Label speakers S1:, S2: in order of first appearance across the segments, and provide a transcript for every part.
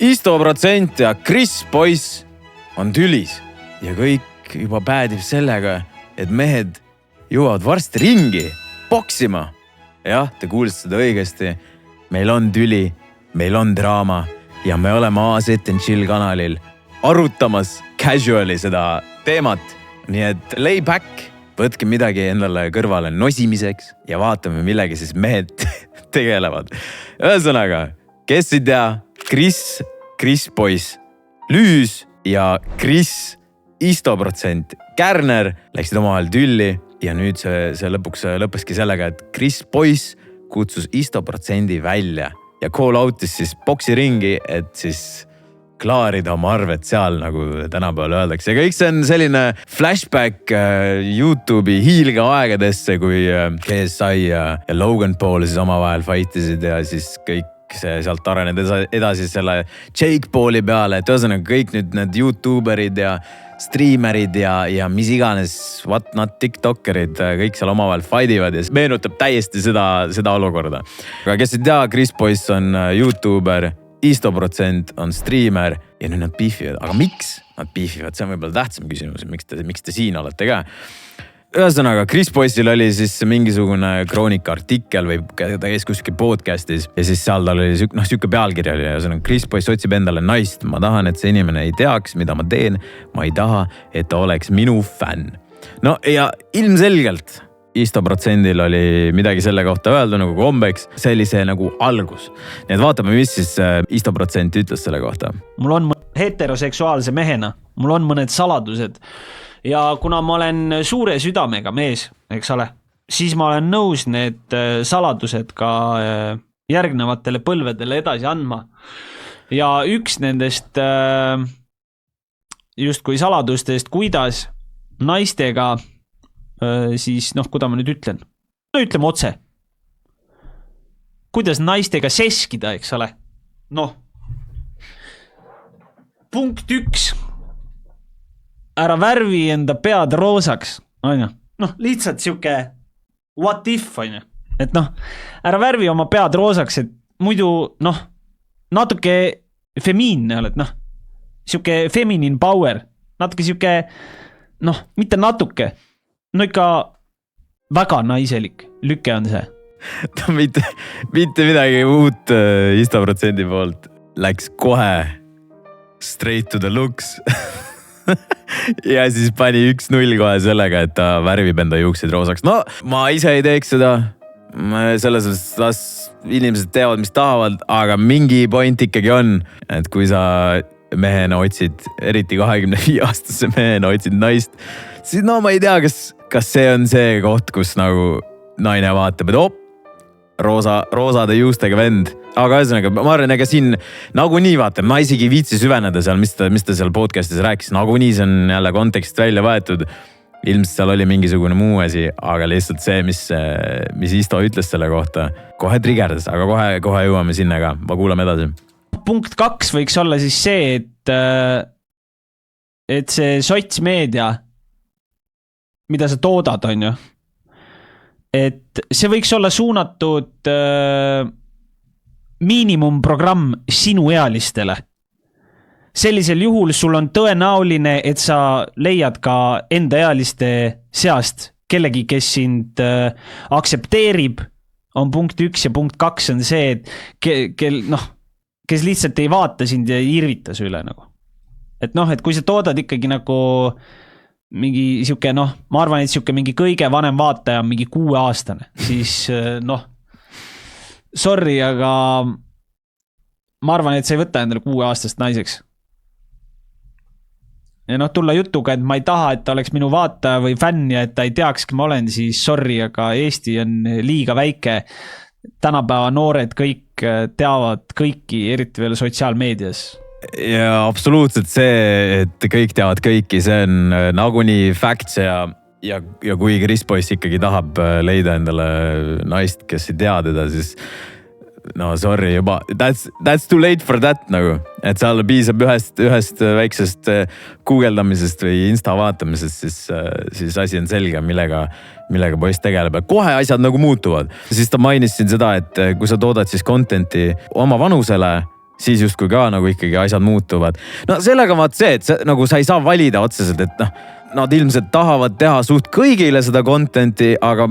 S1: Isto% ja Chris poiss on tülis ja kõik juba päädib sellega, et mehed jõuavad varsti ringi boksima. Jah, te kuulsite seda õigesti. Meil on tüli, meil on draama ja me oleme AZ & Chill kanalil arutamas casuali seda teemat. Nii et lay back, võtke midagi endale kõrvale nosimiseks ja vaatame, millega siis mehed tegelevad. Ühesõnaga, kes ei tea, Chris poiss, Lüüs ja Chris Isto% Kärner läksid omavahel tülli ja nüüd see lõpuks lõppeski sellega, et Chris poiss kutsus Isto% välja ja call out'is siis boksiringi, et siis klaarida oma arvet seal, nagu tänapäeval öeldakse. Ja kõik see on selline flashback YouTube'i hiilge aegadesse, kui KSI ja Logan Paul siis omavahel fightisid ja siis kõik see sealt arened edasi selle Jake Pauli peale, et ühesõnaga kõik nüüd need YouTuberid ja streamerid ja mis iganes whatnot TikTokerid, kõik seal omavahel fightivad ja meenutab täiesti seda olukorda. Aga kes ei tea, Chris poiss on YouTuber, Isto% on streamer ja nüüd nad beefivad. Aga miks nad beefivad? See on võib-olla tähtsam küsimus, miks te siin olete ka. Ühesõnaga, Chris poissil oli siis mingisugune kroonika artikkel või ta käis kuskil podcastis ja siis seal tal oli siuke pealkiri oli. Ühesõnaga, Chris poiss otsib endale naist. Ma tahan, et see inimene ei teaks, mida ma teen. Ma ei taha, et ta oleks minu fänn. No ja ilmselgelt Isto%-l oli midagi selle kohta öelda nagu kombeks. See oli see nagu algus. Nii et vaatame, mis siis Isto% ütles selle kohta.
S2: Mul on heteroseksuaalse mehena. Mul on mõned saladused. Ja kuna ma olen suure südamega mees, eks ole, siis ma olen nõus need saladused ka järgnevatele põlvedele edasi andma. Ja üks nendest justkui saladustest, kuidas naistega siis, kuidas ma nüüd ütlen? No ütleme otse. Kuidas naistega seskida, eks ole? Punkt 1. Ära värvi enda pead roosaks, on ju. Lihtsalt siuke what if, on ju. Et ära värvi oma pead roosaks, et muidu, natuke femiinne oled, siuke feminine power, natuke siuke, mitte natuke, ikka väga naiselik lüke on see.
S1: Mitte midagi uut Isto% poolt. Läks kohe straight to the looks. Ja siis pani 1-0 kohe sellega, et ta värvib enda juukseid roosaks. No, ma ise ei teeks seda. Selles las inimesed teavad, mis tahavad, aga mingi point ikkagi on, et kui sa mehena otsid, eriti 25-aastase mehena otsid naist, siis ma ei tea, kas see on see koht, kus nagu naine vaatab, et roosade juustega vend. Aga ühesõnaga, ma arvan, ega siin nagunii vaata, ma isegi viitsi süveneda seal, mis ta seal podcastis rääkis. Nagunii see on jälle kontekst välja võetud. Ilmselt seal oli mingisugune muu asi, aga lihtsalt see, mis Isto ütles selle kohta, kohe trigerdas, aga kohe jõuame sinna ka. Ma kuulame edasi.
S2: Punkt 2 võiks olla siis see, et see sotsmeedia, mida sa toodad, on ju, et see võiks olla suunatud miinimumprogramm sinu ealistele. Sellisel juhul sul on tõenäoline, et sa leiad ka enda ealiste seast kellegi, kes sind aksepteerib, on punkt 1 ja punkt 2 on see, et kes lihtsalt ei vaata sind ja ei irvita su üle nagu. Et kui sa toodad ikkagi nagu mingi siuke, ma arvan, et siuke mingi kõige vanem vaataja on mingi 6-aastane, siis sorry, aga ma arvan, et sa ei võta endale 6-aastast naiseks. Ja tulla jutuga, et ma ei taha, et ta oleks minu vaataja või fänn ja et ta ei teaks, ma olen, siis sorry, aga Eesti on liiga väike. Tänapäeva noored kõik teavad kõiki, eriti veel sotsiaalmeedias.
S1: Ja absoluutselt see, et kõik teavad kõiki, see on nagunii facts ja kui Chris poiss ikkagi tahab leida endale naist, kes ei tea teda, siis sorry juba, that's too late for that nagu, et seal piisab ühest väiksest guugeldamisest või Insta vaatamisest, siis asi on selge, millega poiss tegeleb. Kohe asjad nagu muutuvad. Siis ta mainis siin seda, et kui sa toodad siis contenti oma vanusele, siis justkui ka nagu ikkagi asjad muutuvad. No sellega vaat see, et nagu sa ei saa valida otseselt, et nad ilmselt tahavad teha suht kõigile seda content'i, aga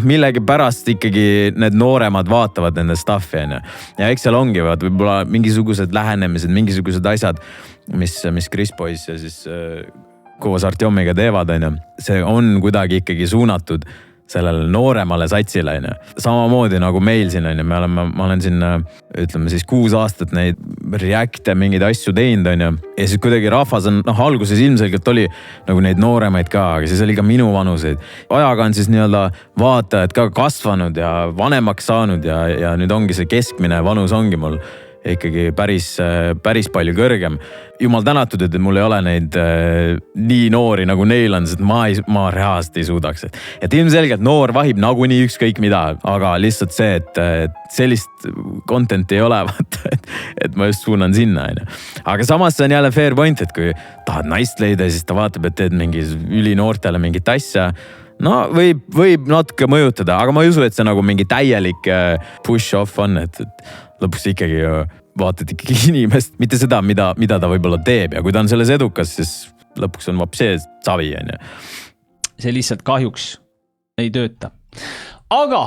S1: millegi pärast ikkagi need nooremad vaatavad nende stuff'i on ju. Ja eks seal ongi võib-olla mingisugused lähenemised, mingisugused asjad, mis Chris Boys ja siis koos Artjomiga teevad on ju. See on kuidagi ikkagi suunatud sellele nooremale satsile on ju. Samamoodi nagu meil siin on ju, ma olen siin ütleme siis 6 aastat neid react'e mingeid asju teinud on ju. Ja siis kuidagi rahvas on, alguses ilmselgelt oli nagu neid nooremaid ka, aga siis oli ka minu vanuseid. Ajaga on siis nii-öelda vaatajad ka kasvanud ja vanemaks saanud ja nüüd ongi see keskmine vanus ongi mul ikkagi päris palju kõrgem. Jumal tänatud, et mul ei ole neid nii noori nagu neil on, sest ma reaalselt ei suudaks. Et ilmselgelt noor vahib nagunii ükskõik mida, aga lihtsalt see, et sellist content'i ei ole, et ma just suunan sinna. Aga samas see on jälle fair point, et kui tahad naist leida, siis ta vaatab, et teed mingi ülinoortele mingit asja. No võib natuke mõjutada, aga ma ei usu, et see nagu mingi täielik push-off on, et lõpuks ikkagi vaatad ikkagi inimest, mitte seda, mida ta võib-olla teeb ja kui ta on selles edukas, siis lõpuks on vapsee savi.
S2: See lihtsalt kahjuks ei tööta. Aga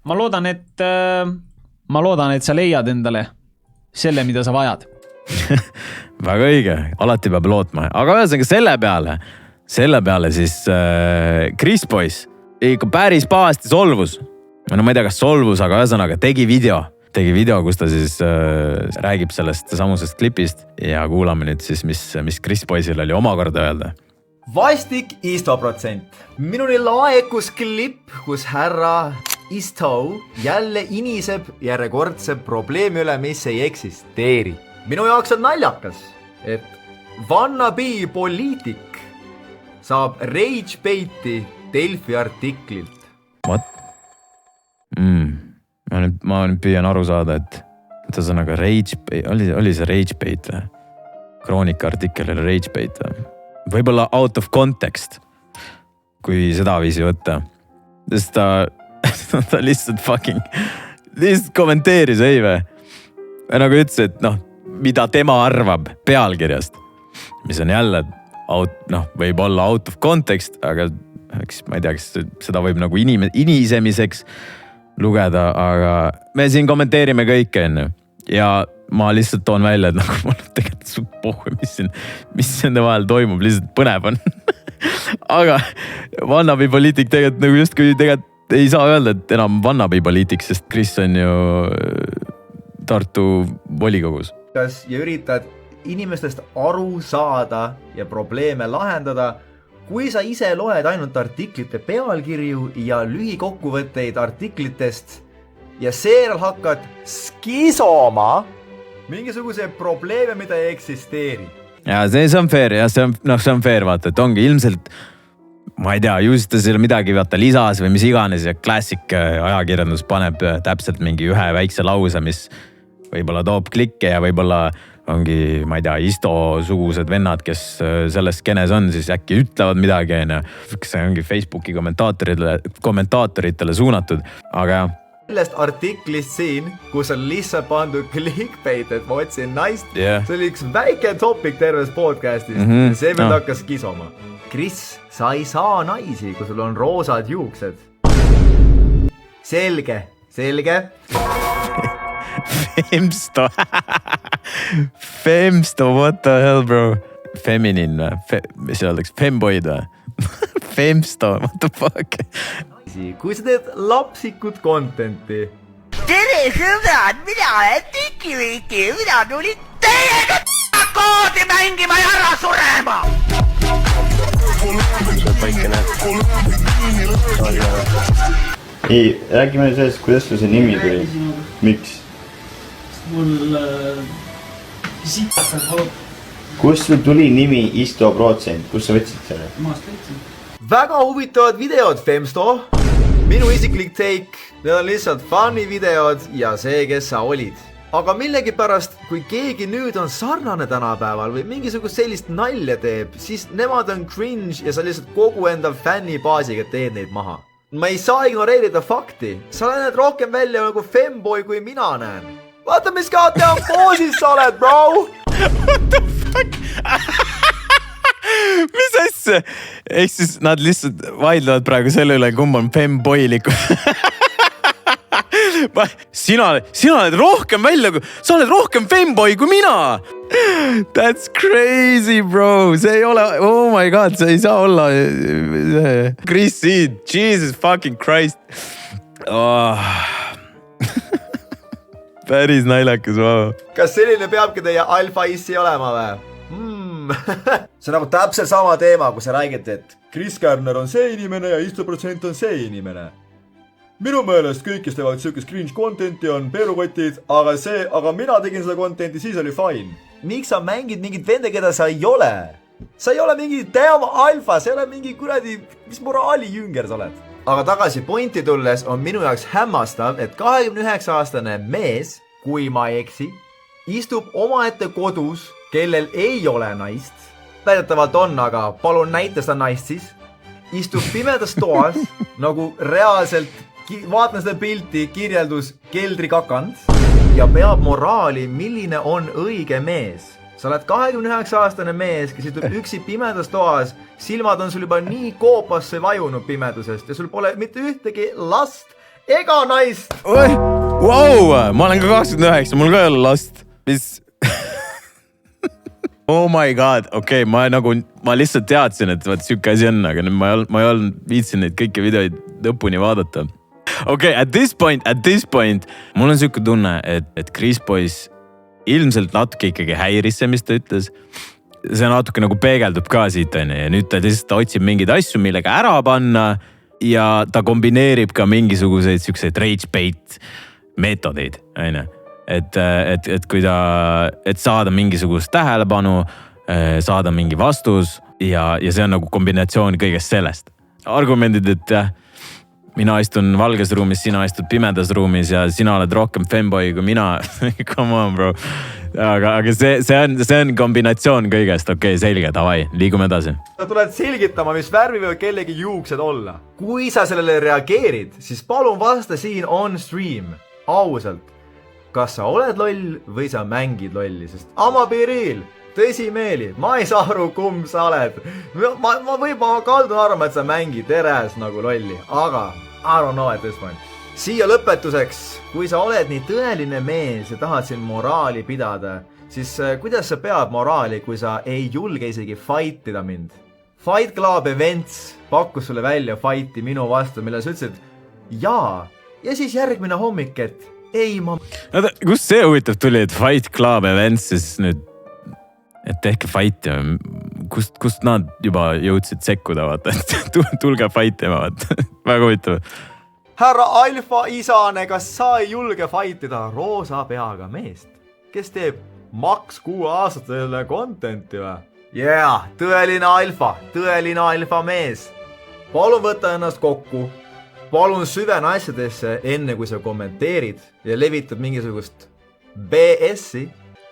S2: ma loodan, et sa leiad endale selle, mida sa vajad.
S1: Väga õige, alati peab lootma. Aga ühesõnaga selle peale siis Chris Boys ikka päris pahasti solvus. Ma ei tea, kas solvus, aga ühesõnaga tegi video, kus ta siis räägib sellest samusest klipist ja kuulame nüüd siis, mis Chris Boysil oli omakorda öelda.
S3: Vastik Isto%. Minuni laekus klipp, kus härra Isto jälle iniseb järjekordse probleemi üle, mis ei eksisteeri. Minu jaoks on naljakas, et wannabe poliitik saab rage bait'i Delfi artiklilt.
S1: What? Ma nüüd püüan aru saada, et ühesõnaga rage bait, oli see rage bait või? Kroonika artikkel oli rage bait või? Võib-olla out of context, kui seda viisi võtta. Sest ta lihtsalt lihtsalt kommenteeris, ei või? Ja nagu ütles, et mida tema arvab pealkirjast, mis on jälle võib olla out of context, aga ma ei tea, kas seda võib nagu inisemiseks lugeda, aga me siin kommenteerime kõike enne ja ma lihtsalt toon välja, et nagu mul on tegelikult suht pohhu, mis nende vahel toimub, lihtsalt põnev on. Aga wannabe poliitik tegelikult nagu justkui tegelikult ei saa öelda, et enam wannabe poliitik, sest Chris on ju Tartu volikogus.
S3: Ja üritad inimestest aru saada ja probleeme lahendada, kui sa ise loed ainult artiklite pealkirju ja lühikokkuvõtteid artiklitest ja seejärel hakkad skisoma mingisuguse probleeme, mida ei eksisteeri.
S1: Ja see on fair ja see on fair, vaata, et ongi ilmselt, ma ei tea, just ta seal midagi vaata lisas või mis iganes ja klassik ajakirjandus paneb täpselt mingi ühe väikse lause, mis võib-olla toob klikke ja võib-olla ongi, ma ei tea, Isto-sugused vennad, kes selles skenes on, siis äkki ütlevad midagi, see ongi Facebooki kommentaatoritele suunatud, aga
S3: sellest artiklist siin, kus on lihtsalt pandud clickbait, et ma otsin naist, See oli üks väike topic terves podcastis, see meil hakkas kisoma. Chris, sa ei saa naisi, kui sul on roosad juuksed. Selge.
S1: Femsto, what the hell, bro? Feminine, mis öeldaks, femboid või? Femsto, what the fuck?
S3: Kui sa teed lapsikut contenti.
S4: Tere sõbrad, mina olen Tiki-Viki, mina tulin teiega koodi mängima ja ära surema!
S5: Ei, räägime sellest, kuidas sul see nimi tuli. Miks?
S6: Mul sitakas valub.
S5: Kus sul tuli nimi Isto%? Kus sa võtsid selle?
S6: Maast võtsin.
S3: Väga huvitavad videod, Femsto. Minu isiklik take, need on lihtsalt funny videod ja see, kes sa olid. Aga millegipärast, kui keegi nüüd on sarnane tänapäeval või mingisugust sellist nalja teeb, siis nemad on cringe ja sa lihtsalt kogu enda fännibaasiga teed neid maha. Ma ei saa ignoreerida fakti. Sa näed rohkem välja nagu femboy, kui mina näen. vaata, mis goddamn poosis sa oled, bro!
S1: What the fuck? Mis asja? Ehk siis nad lihtsalt vaidlevad praegu selle üle, kumb on femboilikum. Sina oled rohkem sa oled rohkem femboy kui mina. That's crazy, bro. See ei ole, oh my god, see ei saa olla. Chris Seed, Jesus fucking Christ. Oh. Päris naljakas, vau.
S3: Kas selline peabki teie alfa-issi olema või? See on nagu täpselt sama teema, kui sa räägid, et Chris Kärner on see inimene ja istuprotsent on see inimene. Minu meelest kõik, kes teevad sükest cringe contenti, on perukotid, aga mina tegin seda contenti, siis oli fine. Miks sa mängid mingit vende, keda sa ei ole? Sa ei ole mingi damn alfa, sa ei ole mingi kuradi, mis moraali jünger sa oled. Aga tagasi pointi tulles on minu jaoks hämmastav, et 29-aastane mees, kui ma ei eksi, istub omaette kodus, kellel ei ole naist. Väidetavalt on, aga palun näita seda naist siis. Istub pimedas toas, nagu reaalselt vaatan seda pilti, kirjeldus keldrikakand ja peab moraali, milline on õige mees. Sa oled 29-aastane mees, kes istub üksi pimedas toas, silmad on sul juba nii koopasse vajunud pimedusest ja sul pole mitte ühtegi last ega naist.
S1: Wow, ma olen ka 29, mul ka ei ole last. Mis? Oh my god, okei, ma lihtsalt teadsin, et vaat siuke asi on, aga ma ei olnud viitsin neid kõiki videoid lõpuni vaadata. Okei, at this point, mul on siuke tunne, et Chris Boys ilmselt natuke ikkagi häiris see, mis ta ütles. See natuke nagu peegeldub ka siit, ja nüüd ta lihtsalt otsib mingeid asju, millega ära panna ja ta kombineerib ka mingisuguseid siukseid rage bait meetodeid, et kui et saada mingisugust tähelepanu, saada mingi vastus ja see on nagu kombinatsioon kõigest sellest. Argumendid, et mina istun valges ruumis, sina istud pimedas ruumis ja sina oled rohkem femboy kui mina. Come on, bro. Aga see on kombinatsioon kõigest. Okei, selge, davai, liigume edasi.
S3: Sa tuled selgitama, mis värvi või kellegi juuksed olla. Kui sa sellele reageerid, siis palun vasta siin on stream. Ausalt. Kas sa oled loll või sa mängid lolli, sest amapiiril, tõsimeeli, ma ei saa aru, kumb sa oled. Ma kaldun arvama, et sa mängid teres nagu lolli, aga I don't know at this point. Siia lõpetuseks, kui sa oled nii tõeline mees ja tahad siin moraali pidada, siis kuidas sa pead moraali, kui sa ei julge isegi fightida mind? Fight Club Events pakkus sulle välja fighti minu vastu, mille sa ütlesid jaa ja siis järgmine hommik, et ei ma...
S1: Kus see huvitav tuli, et Fight Club Events siis nüüd, et tehke fight ja kust nad juba jõudsid sekkuda, vaata, et tulge fight ema, vaata, väga huvitav.
S3: Härra alfa isane, kas sa ei julge fightida roosa peaga meest, kes teeb maks 6 aastatele contenti või? Yeah, tõeline alfa mees. Palun võta ennast kokku. Palun süvene asjadesse enne, kui sa kommenteerid ja levitad mingisugust BS-i.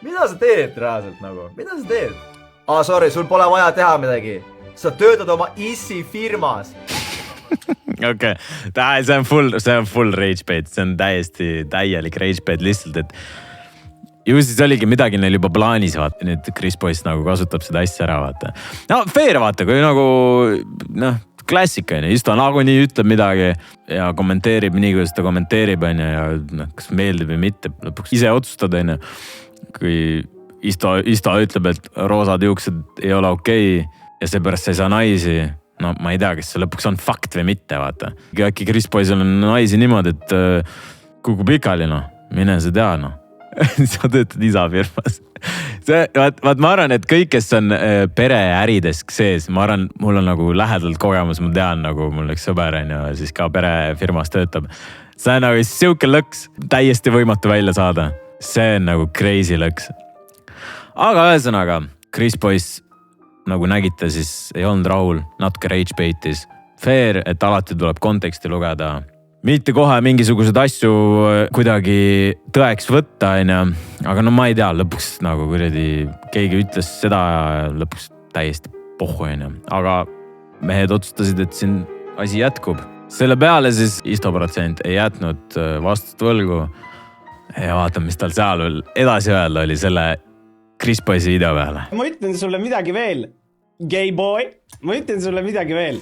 S3: Mida sa teed reaalselt nagu? Mida sa teed? Sorry, sul pole vaja teha midagi. Sa töötad oma issi firmas.
S1: Okei, see on full rage bait. See on täielik rage bait lihtsalt, et ju siis oligi midagi neil juba plaanis, vaata. Nüüd Chris Boys nagu kasutab seda asja ära, vaata. No fair, vaata, kui nagu, klassika, Isto nagunii ütleb midagi ja kommenteerib nii, kuidas ta kommenteerib, ja kas meeldib või mitte, lõpuks ise otsustad, kui Isto ütleb, et roosad juuksed ei ole okei ja seepärast sa ei saa naisi, no ma ei tea, kas see lõpuks on fakt või mitte, vaata. Äkki Chris Boysil on naisi niimoodi, et kuku pikali, mine sa tea, sa töötad isa firmas. Vaat ma arvan, et kõik, kes on pereärides sees, ma arvan, mul on nagu lähedalt kogemus, ma tean, nagu mul üks sõber on ja siis ka perefirmas töötab. See on nagu siuke lõks, täiesti võimatu välja saada. See on nagu crazy lõks. Aga ühesõnaga, Chris Boys, nagu nägite, siis ei olnud rahul, natuke rage baitis. Fair, et alati tuleb konteksti lugeda. Mitte kohe mingisuguseid asju kuidagi tõeks võtta, aga no ma ei tea, lõpuks nagu kuradi keegi ütles seda ja lõpuks täiesti pohhu, aga mehed otsustasid, et siin asi jätkub. Selle peale siis istoprotsent ei jätnud vastust võlgu, ja vaatame, mis tal seal veel edasi öelda oli selle Chris Boysi video peale.
S2: Ma ütlen sulle midagi veel, gay boy, ma ütlen sulle midagi veel.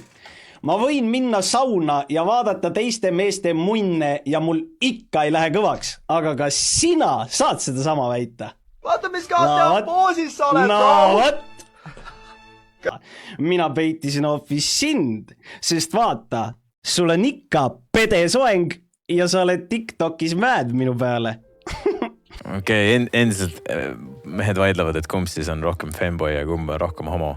S2: Ma võin minna sauna ja vaadata teiste meeste munne ja mul ikka ei lähe kõvaks, aga ka sina saad seda sama väita.
S3: Vaata, mis kahte poosis sa oled.
S2: Võt. Mina peitisin hoopis sind, sest vaata, sul on ikka pede soeng ja sa oled TikTokis mad minu peale.
S1: Okei, endiselt mehed vaidlevad, et kumb siis on rohkem fanboy ja kumb on rohkem homo.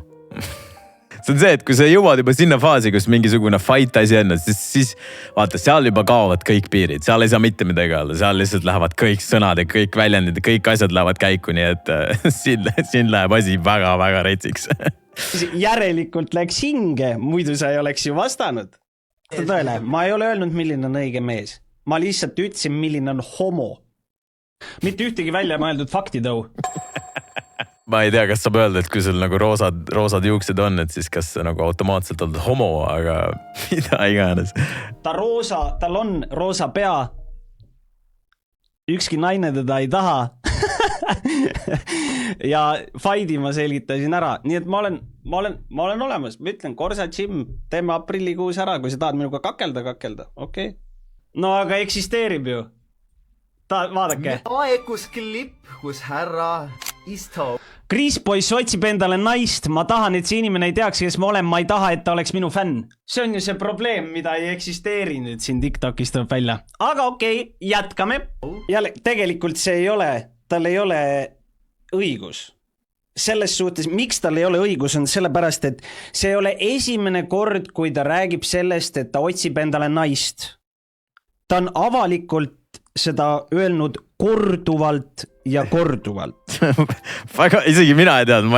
S1: See on see, et kui sa jõuad juba sinna faasi, kus mingisugune fight asi on, siis vaata, seal juba kaovad kõik piirid, seal ei saa mitte midagi olla, seal lihtsalt lähevad kõik sõnad ja kõik väljendid ja kõik asjad lähevad käiku, nii et siin läheb asi väga-väga retsiks.
S2: Järelikult läks hinge, muidu sa ei oleks ju vastanud. Tõele, ma ei ole öelnud, milline on õige mees. Ma lihtsalt ütlesin, milline on homo. Mitte ühtegi välja mõeldud fakti tõu.
S1: Ma ei tea, kas saab öelda, et kui sul nagu roosad juuksed on, et siis kas nagu automaatselt oled homo, aga mida iganes.
S2: Tal on roosa pea. Ükski naine teda ei taha. Ja Faidi ma selgitasin ära. Nii et ma olen olemas. Ma ütlen, Korsa Jim, teeme aprillikuus ära, kui sa tahad minuga kakelda. Okei. No aga eksisteerib ju. Vaadake.
S3: Aekus klipp, kus härra Isto.
S2: Chris Boys otsib endale naist. Ma tahan, et see inimene ei teaks, kes ma olen. Ma ei taha, et ta oleks minu fänn. See on ju see probleem, mida ei eksisteeri nüüd siin TikTokis tuleb välja. Aga okei, jätkame. Jälle, tegelikult see ei ole, tal ei ole õigus. Selles suhtes, miks tal ei ole õigus, on sellepärast, et see ei ole esimene kord, kui ta räägib sellest, et ta otsib endale naist. Ta on avalikult seda öelnud korduvalt ja korduvalt.
S1: Väga, isegi mina ei teadnud,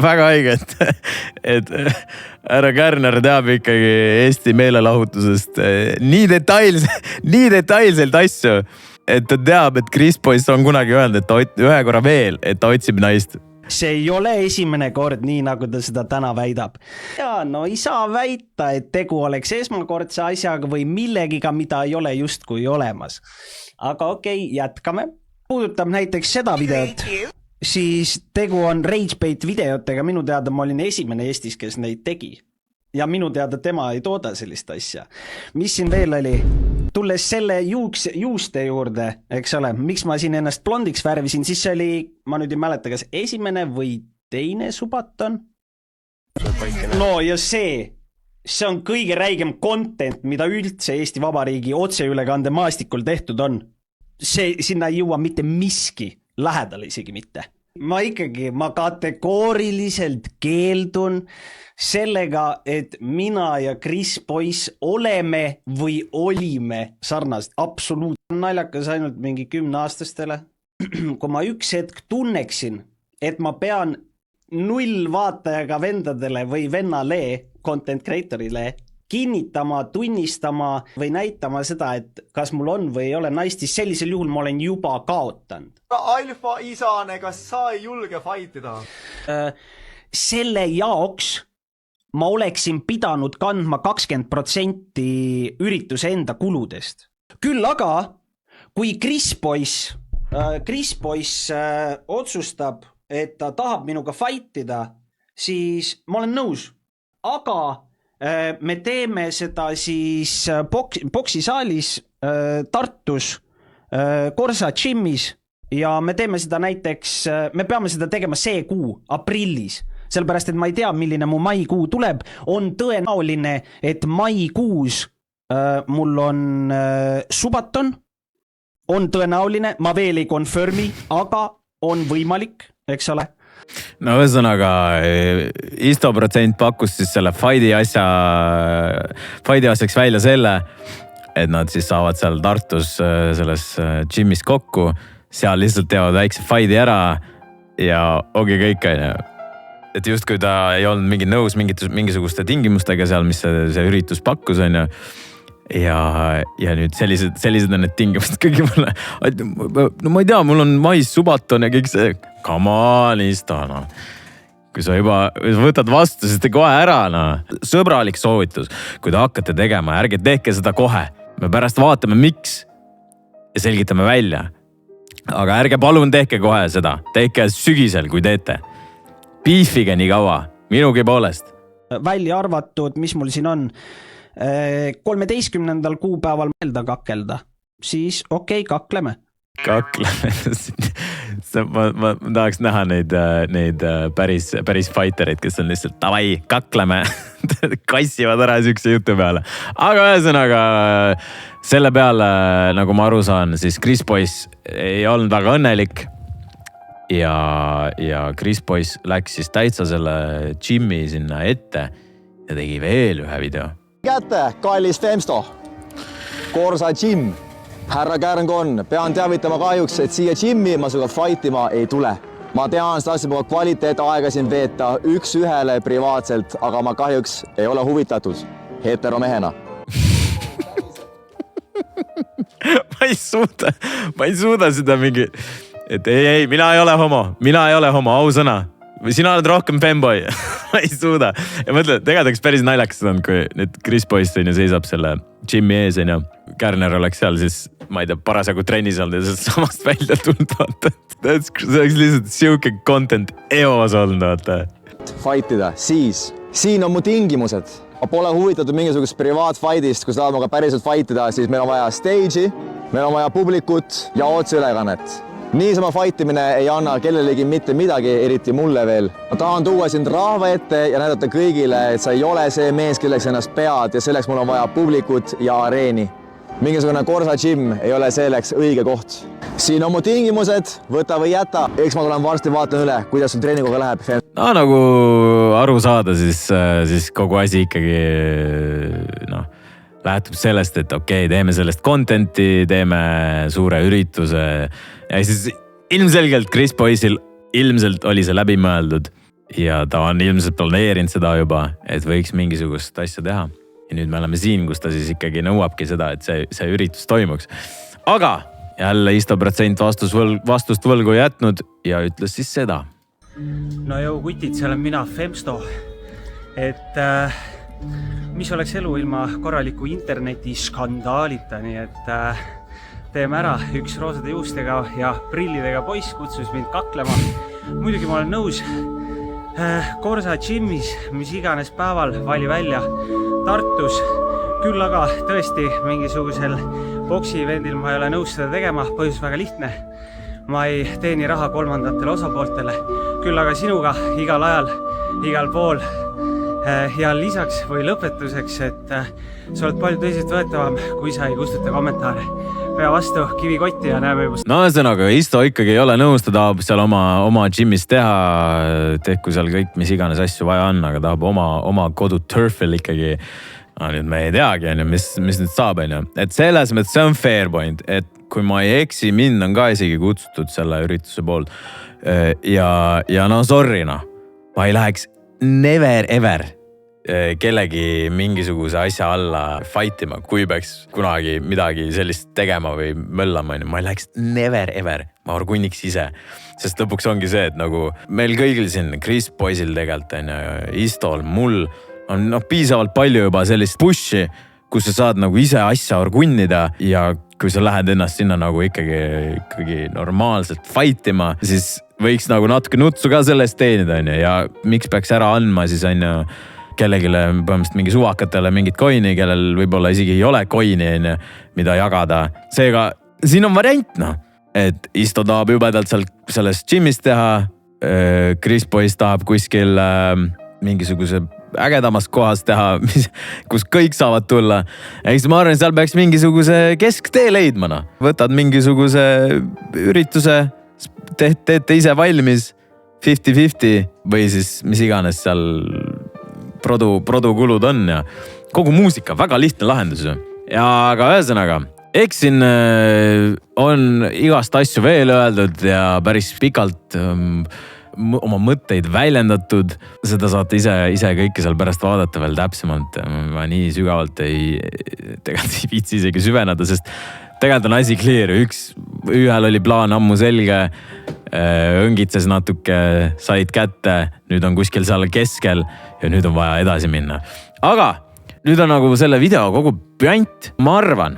S1: väga õige, et härra Kärner teab ikkagi Eesti meelelahutusest nii detailselt asju, et ta teab, et Chris Boys on kunagi öelnud, et ühe korra veel, et ta otsib naist.
S2: See ei ole esimene kord, nii nagu ta seda täna väidab. Ja no ei saa väita, et tegu oleks esmakordse asjaga või millegiga, mida ei ole justkui olemas. Aga okei, jätkame. Puudutab näiteks seda videot, siis tegu on Ragebait videotega. Minu teada ma olin esimene Eestis, kes neid tegi. Ja minu teada tema ei tooda sellist asja. Mis siin veel oli? Tulles selle juuste juurde, eks ole, miks ma siin ennast blondiks värvisin, siis see oli, ma nüüd ei mäleta, kas esimene või teine subaton? No ja see on kõige räigem content, mida üldse Eesti Vabariigi otseülekande maastikul tehtud on. See sinna ei jõua mitte miski, lähedal isegi mitte. Ma kategooriliselt keeldun sellega, et mina ja Chris Boys oleme või olime sarnast. Absoluutselt naljakas ainult mingi 10-aastastele. Kui ma üks hetk tunneksin, et ma pean 0 vaatajaga vendadele või vennale, content creatorile, kinnitama, tunnistama või näitama seda, et kas mul on või ei ole naist, siis sellisel juhul ma olen juba kaotanud.
S3: Alfa isane, kas sa ei julge fightida?
S2: Selle jaoks ma oleksin pidanud kandma 20% ürituse enda kuludest. Küll aga, kui Chris Boys otsustab, et ta tahab minuga fightida, siis ma olen nõus. Aga me teeme seda siis boksisaalis Tartus, Korsa Gymis ja me teeme seda näiteks, me peame seda tegema see kuu, aprillis. Sellepärast, et ma ei tea, milline mu maikuu tuleb. On tõenäoline, et maikuus mul on subaton. On tõenäoline, ma veel ei confirmi, aga on võimalik, eks ole.
S1: No ühesõnaga, Isto protsent pakkus siis selle fighti asjaks välja selle, et nad siis saavad seal Tartus selles gymis kokku, seal lihtsalt teevad väikse fighti ära ja ongi kõik. Et just kui ta ei olnud mingi nõus mingisuguste tingimustega seal, mis see üritus pakkus, on ju. Ja nüüd sellised on need tingimused kõigi mulle. No ma ei tea, mul on mais subaton ja kõik see. Come on, Isto, no. Kui sa juba võtad vastu, siis te kohe ära, no. Sõbralik soovitus, kui te hakkate tegema, ärge tehke seda kohe. Me pärast vaatame, miks ja selgitame välja. aga ärge palun tehke kohe seda, tehke sügisel, kui teete. Piifige nii kaua, minugi poolest.
S2: Välja arvatud, mis mul siin on, 13. kuupäeval meelda kakelda, siis okei, kakleme.
S1: ma tahaks näha neid päris fightereid, kes on lihtsalt davai, kakleme, kassivad ära sükse jutu peale. Aga ühesõnaga selle peale, nagu ma aru saan, siis Chris Boys ei olnud väga õnnelik. Ja Chris Boys läks siis täitsa selle Jimmy sinna ette ja tegi veel ühe video.
S7: Kätte, kallis Femsto. Korsa Jim. Härra Kärnkon, pean teavitama kahjuks, et siia Jimmy ma suga fightima ei tule. Ma tean, et tahtsin poole kvaliteet aega siin veeta üks ühele privaatselt, aga ma kahjuks ei ole huvitatud heteromehena.
S1: ma ei suuda seda mingi, et ei, mina ei ole homo, au sõna. Sina oled rohkem femboy. ma ei suuda. Ja mõtle, tegelikult päris naljakas on, kui nüüd Chris Boys seisab selle Jimmy ees ja Kärner oleks seal, siis ma ei tea, parasjagu trennis olnud ja samast välja tulnud, vaata. See oleks lihtsalt siuke content eos olnud, vaata.
S7: Fightida, siis. Siin on mu tingimused. Ma pole huvitatud mingisugust privaatfightist, kui tahame ka päriselt fightida, siis meil on vaja stage'i, meil on vaja publikut ja otseülekannet. Niisama fightimine ei anna kellelegi mitte midagi, eriti mulle veel. Ma tahan tuua sind rahva ette ja näidata kõigile, et sa ei ole see mees, kelleks ennast pead ja selleks mul on vaja publikut ja areeni. Mingisugune Korsa Gym ei ole selleks õige koht. Siin on mu tingimused, võta või jäta. Eks ma tulen varsti vaatan üle, kuidas sul treeninguga läheb.
S1: No nagu aru saada, siis kogu asi ikkagi lähtub sellest, et okei, teeme sellest contenti, teeme suure ürituse ja siis ilmselgelt Chris Boysil ilmselt oli see läbi mõeldud ja ta on ilmselt planeerinud seda juba, et võiks mingisugust asja teha. Ja nüüd me oleme siin, kus ta siis ikkagi nõuabki seda, et see üritus toimuks. Aga jälle 100% vastust võlgu jätnud ja ütles siis seda.
S2: No jõu kutid, seal on mina, Femsto. Et mis oleks elu ilma korraliku interneti skandaalita, nii et teeme ära. Üks roosade juustega ja prillidega poiss kutsus mind kaklema. Muidugi ma olen nõus. Korsa Jimmy's, mis iganes päeval vali välja Tartus. Küll aga tõesti mingisugusel boksi evendil ma ei ole nõus seda tegema. Põhjus väga lihtne. Ma ei teeni raha kolmandatele osapooltele. Küll aga sinuga igal ajal, igal pool. Ja lisaks või lõpetuseks, et sa oled palju tõsiselt võetavam, kui sa ei kustuta kommentaare. Pea vastu, kivi kotti ja näeme juba.
S1: No ühesõnaga, Isto ikkagi ei ole nõus, ta tahab seal oma gym'is teha, tehku seal kõik, mis iganes asju vaja on, aga tahab oma kodu turfil ikkagi. Nüüd me ei teagi, mis nüüd saab. Et selles mõttes see on fair point, et kui ma ei eksi, mind on ka isegi kutsutud selle ürituse poolt. Ja no sorry, ma ei läheks never ever kellegi mingisuguse asja alla fightima, kui peaks kunagi midagi sellist tegema või möllama. Ma ei läheks never ever, ma orgunniks ise. Sest lõpuks ongi see, et nagu meil kõigil siin Chris Boysil tegelikult on Istol, mul on piisavalt palju juba sellist pushi, kus sa saad nagu ise asja orgunnida ja kui sa lähed ennast sinna nagu ikkagi normaalselt fightima, siis võiks nagu natuke nutsu ka sellest teenida ja miks peaks ära andma siis kellegile põhimõtteliselt mingi suvakatele mingit coin'i, kellel võib-olla isegi ei ole coin'i, mida jagada. Seega siin on variant, et Isto tahab jubedalt sellest gym'ist teha, Chris Boys tahab kuskil mingisuguse ägedamas kohas teha, kus kõik saavad tulla. Eks ma arvan, seal peaks mingisuguse kesktee leidma. Võtad mingisuguse ürituse, teete ise valmis 50-50 või siis mis iganes seal produkulud on ja kogu muusika, väga lihtne lahendus. Ja aga ühesõnaga, eks siin on igast asju veel öeldud ja päris pikalt oma mõtteid väljendatud. Seda saate ise kõike seal pärast vaadata veel täpsemalt. Ma nii sügavalt tegelikult ei viitsi isegi süveneda, sest tegelikult on asi clear. Ühel oli plaan ammu selge, õngitses natuke, said kätte, nüüd on kuskil seal keskel ja nüüd on vaja edasi minna. Aga nüüd on nagu selle video kogu püant. Ma arvan,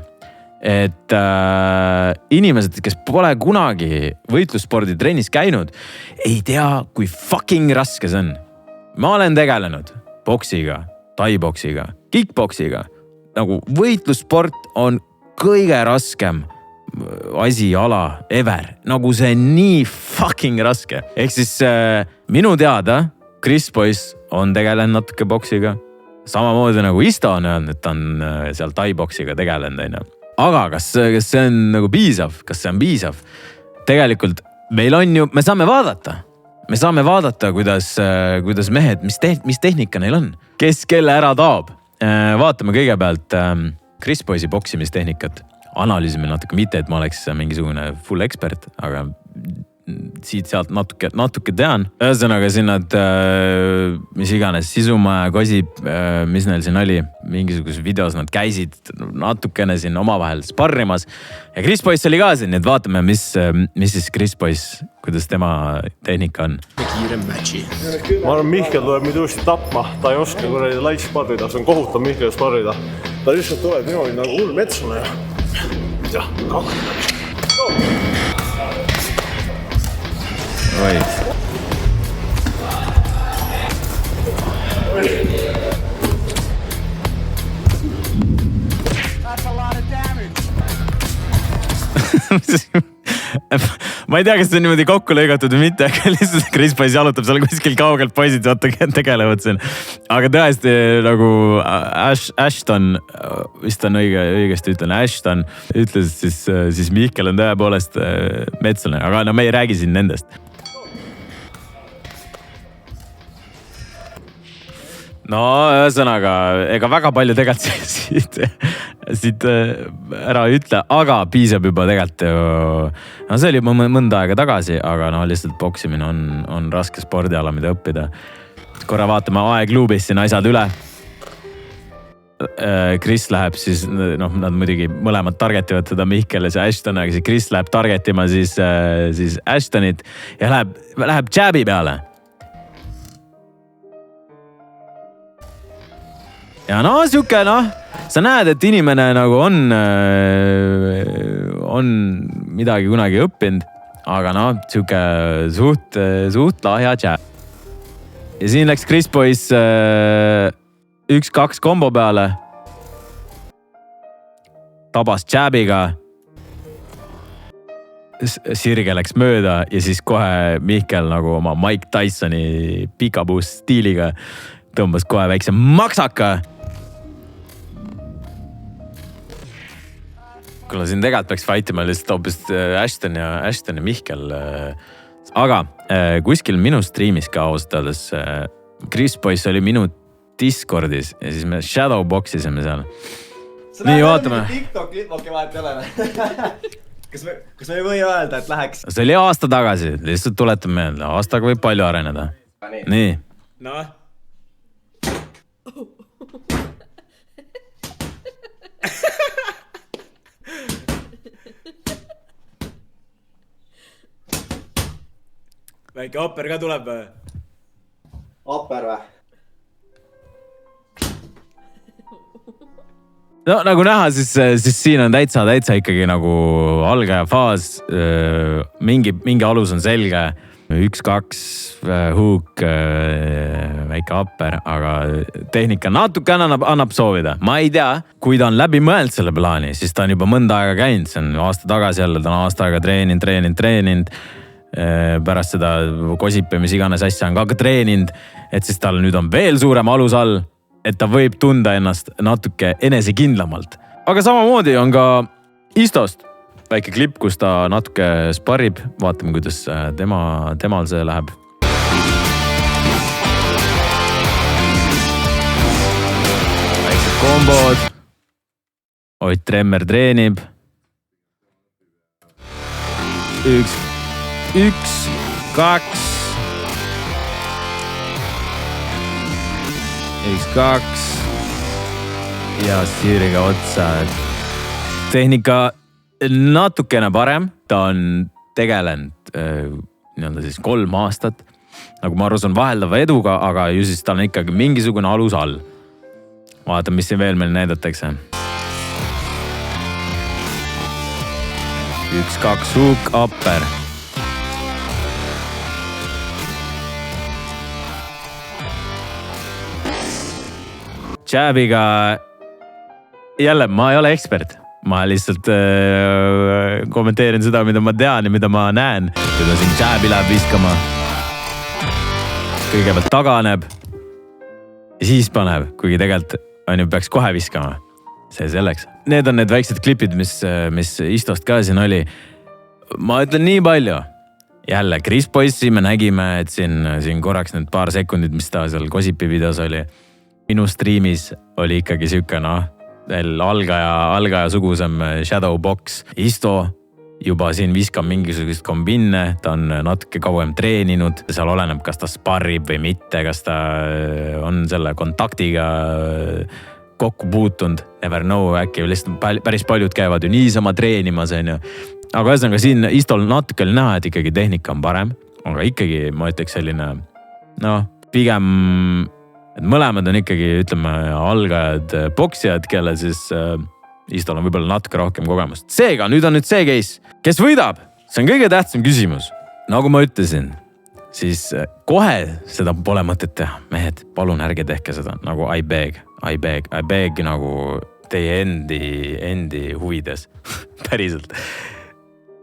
S1: et inimesed, kes pole kunagi võitlusspordi trennis käinud, ei tea, kui fucking raske see on. Ma olen tegelenud boksiga, tai-boksiga, kickboksiga. Nagu võitlussport on kõige raskem asi, ala, ever. Nagu see on nii fucking raske. Ehk siis minu teada Chris Boyce on tegelenud natuke boksiga. Samamoodi nagu Isto on öelnud, et ta on seal tai-boksiga tegelenud. Aga kas see on nagu piisav? Kas see on piisav? Tegelikult meil on ju, me saame vaadata, kuidas mehed, mis tehnika neil on. Kes kelle ära taab. Vaatame kõigepealt Chris Boyce'i boksimistehnikat. Analüüsime natuke, mitte et ma oleks mingisugune full ekspert, aga siit-sealt natuke tean. Ühesõnaga siin nad, mis iganes, Sisumaja, Kosip, mis neil siin oli, mingisuguses videos nad käisid natukene siin omavahel sparrimas. Ja Chris Boyce oli ka siin, nii et vaatame, mis siis Chris Boyce, kuidas tema tehnika on.
S8: Ma arvan, Mihkel tuleb meid uuesti tapma. Ta ei oska kuradi lait sparrida, see on kohutav Mihkel sparrida. Ta lihtsalt tuleb niimoodi nagu hull metsune. Ja,
S1: Oi. Ma ei tea, kas see on niimoodi kokku lõigatud või mitte, aga lihtsalt Chris Boyce jalutab seal kuskil kaugelt, poisid tegelevad siin. Aga tõesti nagu Ashton, vist on õigesti ütlen, Ashton ütles siis Mihkel on tõepoolest metslane, aga no me ei räägi siin nendest. No ühesõnaga, ega väga palju tegelikult siit ära ütle, aga piisab juba tegelikult ju. No see oli juba mõnda aega tagasi, aga no lihtsalt boksimine on raske spordiala, mida õppida. Korra vaatame aegluubis siin asjad üle. Chris läheb siis, noh, nad muidugi mõlemad targetivad teda Mihkel ja Ashton, aga Chris läheb targetima siis Ashtonit ja läheb jabi peale. Ja no siuke, sa näed, et inimene nagu on midagi kunagi õppinud, aga siuke suht lahja jab. Ja siin läks Chris Boyce 1-2 kombo peale. Tabas jabiga. Sirge läks mööda ja siis kohe Mihkel nagu oma Mike Tysoni pikapuust stiiliga tõmbas kohe väikse maksaka. Kuule, siin tegelikult peaks fightima lihtsalt hoopis Ashton ja Mihkel. Aga kuskil minu streamis ka ausalt, Chris Boyce oli minu Discordis ja siis me shadowboxisime seal. Nii, vaatame.
S7: TikTok klipmoki vahet ei ole. Kas me ei või öelda, et läheks?
S1: See oli aasta tagasi, lihtsalt tuletan meelde. Aastaga võib palju areneda. Nii.
S7: No. Väike Apper ka tuleb või? Apper või?
S1: No nagu näha, siis siin on täitsa ikkagi nagu algaja faas. Mingi alus on selge. 1-2 hook, väike Apper, aga tehnika natuke annab soovida. Ma ei tea, kui ta on läbi mõeld selle plaani, siis ta on juba mõnda aega käinud. See on aasta tagasi jälle, ta on aasta aega treeninud. Pärast seda Kosipe, mis iganes asja on ka treeninud, et siis tal nüüd on veel suurem alus all, et ta võib tunda ennast natuke enesekindlamalt. Aga samamoodi on ka Istost väike klipp, kus ta natuke sparrib. Vaatame, kuidas temal see läheb. Väiksed kombod. Ott Tremmer treenib. 1, 2. 1-2 ja sirge otsa. Tehnika natukene parem, ta on tegelenud nii-öelda siis 3 aastat. Nagu ma aru saan vaheldava eduga, aga ju siis tal on ikkagi mingisugune alus all. Vaatame, mis siin veel meil näidatakse. 1-2 hook, upper. Jabiga, jälle, ma ei ole ekspert. Ma lihtsalt kommenteerin seda, mida ma tean ja mida ma näen. Kui ta siin jabi läheb viskama. Kõigepealt taganeb ja siis paneb, kuigi tegelikult on ju peaks kohe viskama. See selleks. Need on need väiksed klipid, mis Istost ka siin oli. Ma ütlen nii palju. Jälle, Chris Boysi me nägime, et siin korraks need paar sekundit, mis ta seal Gossipi videos oli. Minu streamis oli ikkagi siuke, veel algaja sugusem Shadowbox. Isto juba siin viskab mingisugust kombinne, ta on natuke kauem treeninud. Seal oleneb, kas ta sparrib või mitte, kas ta on selle kontaktiga kokku puutunud. Never know, äkki lihtsalt päris paljud käivad ju niisama treenimas. Aga ühesõnaga siin Istol natuke oli näha, et ikkagi tehnika on parem. Aga ikkagi ma ütleks selline, pigem... Et mõlemad on ikkagi, ütleme, algajad boksijad, kelle siis Istol on võib-olla natuke rohkem kogemust. Seega, nüüd on see case. Kes võidab? See on kõige tähtsam küsimus. Nagu ma ütlesin, siis kohe seda pole mõtet teha. Mehed, palun ärge tehke seda. Nagu I beg nagu teie endi huvides. Päriselt.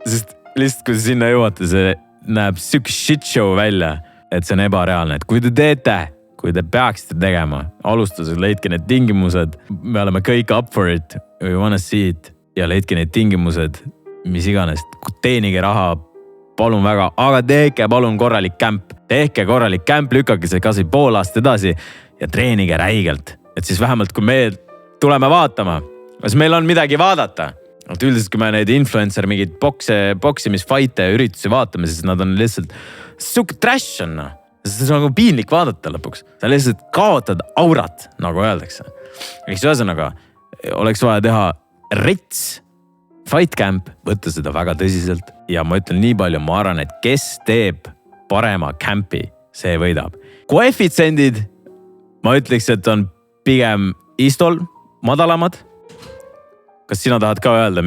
S1: Sest lihtsalt, kui sinna jõuate, see näeb siuke shit show välja, et see on ebareaalne. Et kui te peaksite tegema, alustused, leidke need tingimused, me oleme kõik up for it, we wanna see it ja leidke need tingimused, mis iganes, teenige raha, palun väga, aga tehke palun korralik kämp, lükake see kas või pool aastat edasi ja treenige räigelt, et siis vähemalt kui me tuleme vaatama, kas meil on midagi vaadata, et üldiselt kui me neid influencer mingid boksimisfight'e ja üritusi vaatame, siis nad on lihtsalt suke trash on. See on nagu piinlik vaadata lõpuks. Sa lihtsalt kaotad aurat, nagu öeldakse. Eks ühesõnaga, oleks vaja teha rets fight camp, võtta seda väga tõsiselt. Ja ma ütlen nii palju, ma arvan, et kes teeb parema campi, see võidab. Koefitsendid, ma ütleks, et on pigem Istol madalamad. Kas sina tahad ka öelda,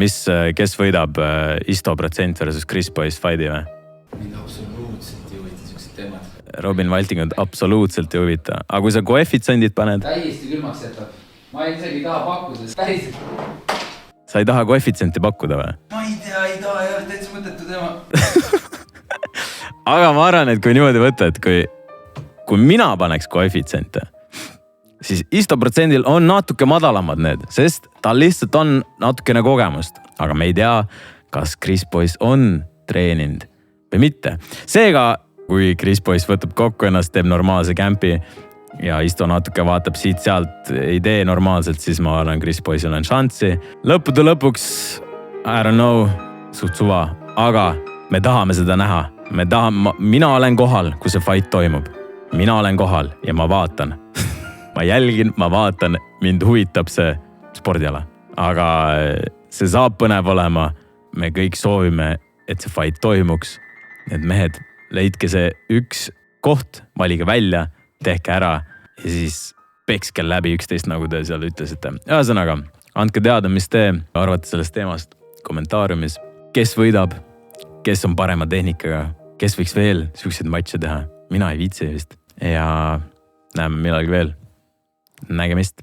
S1: kes võidab Isto protsent versus Chris Boys fighti või?
S9: Mind absoluutselt ei huvita siuksed teemad.
S1: Robin Valtingud absoluutselt ei huvita. Aga kui sa koefitsendid paned?
S9: Täiesti külmaks jätab. Ma isegi ei taha pakkuda, sest päriselt.
S1: Sa ei taha koefitsenti pakkuda või?
S9: Ma ei taha jah, täitsa mõttetu teema.
S1: Aga ma arvan, et kui niimoodi võtta, et kui mina paneks koefitsente, siis Isto protsendil on natuke madalamad need, sest tal lihtsalt on natukene kogemust. Aga me ei tea, kas Chris Boys on treeninud või mitte. Seega, kui Chris Boys võtab kokku ennast, teeb normaalse campi ja Isto natuke vaatab siit-sealt, ei tee normaalselt, siis ma arvan, Chris Boysil on šanssi. Lõppude lõpuks, I don't know, suht suva, aga me tahame seda näha. Mina olen kohal, kui see fight toimub. Mina olen kohal ja ma vaatan. Ma jälgin, ma vaatan, mind huvitab see spordiala. Aga see saab põnev olema. Me kõik soovime, et see fight toimuks. Need mehed, leidke see üks koht, valige välja, tehke ära ja siis pekske läbi 11, nagu te seal ütlesite. Ühesõnaga, andke teada, mis te arvate sellest teemast kommentaariumis. Kes võidab, kes on parema tehnikaga, kes võiks veel siukseid matše teha. Mina ei viitsi vist ja näeme millalgi veel. Nägemist.